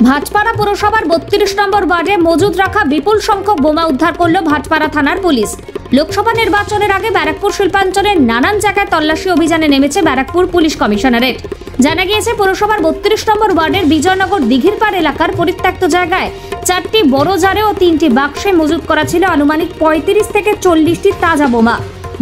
ভাটপাড়া পুরসভার ৩২ নম্বর ওয়ার্ডে মজুদ রাখা বিপুল সংখ্যক বোমা উদ্ধার করল ভাটপাড়া থানার পুলিশ। লোকসভা নির্বাচনের আগে ব্যারাকপুর শিল্পাঞ্চলের নানান জায়গায় তল্লাশি অভিযানে নেমেছে ব্যারাকপুর পুলিশ কমিশনারেট। জানা গিয়েছে, পুরসভার ৩২ নম্বর ওয়ার্ডের বিজয়নগর দিঘির পাড় এলাকার পরিত্যক্ত জায়গায় ৪টি বড় জারে ও ৩টি বাক্সে মজুদ করা ছিল আনুমানিক ৩৫ থেকে ৪০টি তাজা বোমা।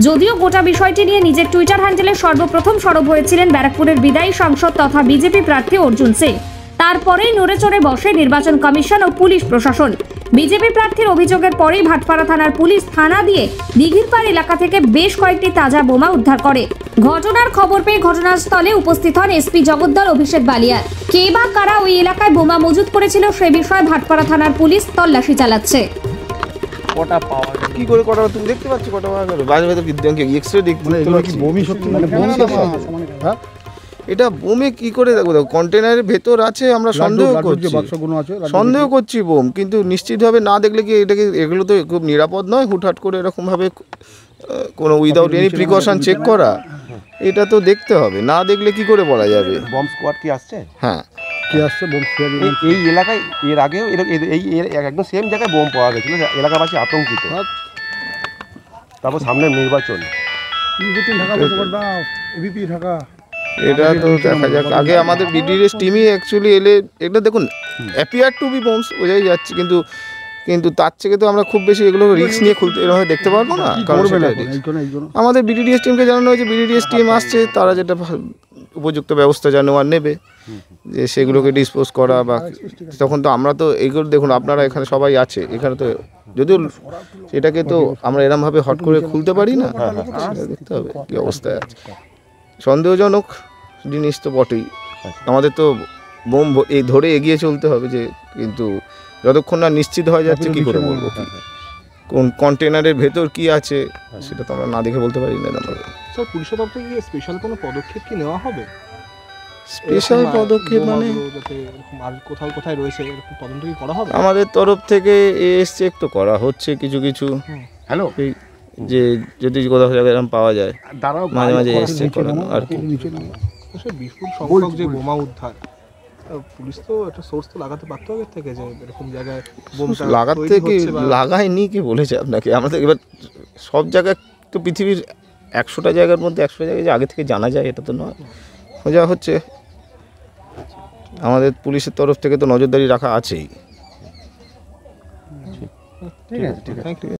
যদিও গোটা বিষয়টি নিয়ে নিজের টুইটার হ্যান্ডেলে সর্বপ্রথম সরব হয়েছিলেন ব্যারাকপুরের বিদায়ী সাংসদ তথা বিজেপি প্রার্থী অর্জুন সিং। তারপরেই নড়ে চড়ে বসে নির্বাচন কমিশন ও পুলিশ প্রশাসন। বিজেপি প্রার্থীর অভিযোগের পরেই ভাটপাড়া থানার পুলিশ থানা দিয়ে দিঘিরপাড় এলাকা থেকে বেশ কয়েকটি তাজা বোমা উদ্ধার করে। ঘটনার খবর পেয়ে ঘটনাস্থলে উপস্থিত হন এসপি জগদ্দল অভিষেক বালিয়ার। কে বা কারা ওই এলাকায় বোমা মজুত করেছিল সে বিষয়ে ভাটপাড়া থানার পুলিশ তল্লাশি চালাচ্ছে। কটা পাওয়া গেল কি করে, কটা তুমি দেখতে পাচ্ছ কটা পাওয়া গেল? বাজে ভেতর এক্সরে দেখতে কি বমি সত্যি মানে বমি হ্যাঁ এটা বোমে কি করে দেখো, কন্টেনারের ভেতর আছে, আমরা সন্দেহ করছি বোম, কিন্তু নিশ্চিতভাবে না দেখলে কি এটাকে, এগুলো তো খুব নিরাপদ নয় হুটহাট করে এরকমভাবে কোনো উইদাউট এনি প্রিকশন চেক করা, এটা তো দেখতে হবে, না দেখলে কি করে বলা যাবে। বম স্কোয়াড কি আসছে? হ্যাঁ কি আসছে বম স্কোয়াড এই এলাকায় এর আগেও এই একদম সেম জায়গায় বোম পাওয়া গেছিল, এলাকাবাসী আতঙ্কিত। তারপর সামনে নির্বাচন ঢাকা এটা তো দেখা যাক, আগে আমাদের বিডিএস টিমই অ্যাকচুয়ালি এলে এটা দেখুন অ্যাপিয়ার টু বি বোমস বোঝাই যাচ্ছে, কিন্তু তার থেকে তো আমরা খুব বেশি এগুলো রিস্ক নিয়ে খুলতে এরকম দেখতে পারবো না। কারণ আমাদের বিডিএস টিমকে জানানো হয়েছে, বিডিএস টিম আসছে, তারা যেটা উপযুক্ত ব্যবস্থা যা নেওয়ার নেবে, যে সেগুলোকে ডিসপোজ করা বা তখন তো আমরা তো এইগুলো দেখুন আপনারা এখানে সবাই আছে, এখানে তো যদিও এটাকে তো আমরা এরমভাবে হট করে খুলতে পারি না, দেখতে হবে কী অবস্থায় আছে। সন্দেহজনক জিনিস তো বটেই, আমাদের তো বোম এই ধরে এগিয়ে চলতে হবে, যে কিন্তু যতক্ষণ না নিশ্চিত হয়ে যাচ্ছে কি করে বলবো কোন কন্টেনারের ভেতর কি আছে সেটা তো আমরা না দেখে বলতে পারি না। স্যার, পুলিশের তরফ থেকে স্পেশাল কোনো পদক্ষেপ কি নেওয়া হবে? স্পেশাল পদক্ষেপ মানে আর কোথাও কোথায় রয়েছে এরকম তদন্ত কি করা হবে? আমাদের তরফ থেকে চেক তো করা হচ্ছে কিছু কিছু, হ্যালো যে যদি কোথাও জায়গায় এরকম পাওয়া যায় মাঝে মাঝে চেক করানো আর কি। বিপুল সংখ্যক যে বোমা উদ্ধার, পুলিশ তো একটা সোর্স তো লাগাতে পারতো আগে থেকে, যে এরকম জায়গায় বোমটা লাগাতে কি লাগায়নি কে বলেছে আপনাকে? আমাদের এবার সব জায়গায় তো পৃথিবীর 100টা জায়গার মধ্যে 100টা জায়গায় যে আগে থেকে জানা যায় এটা তো নয়, যা হচ্ছে আমাদের পুলিশের তরফ থেকে তো নজরদারি রাখা আছেই। ঠিক আছে, থ্যাংক ইউ।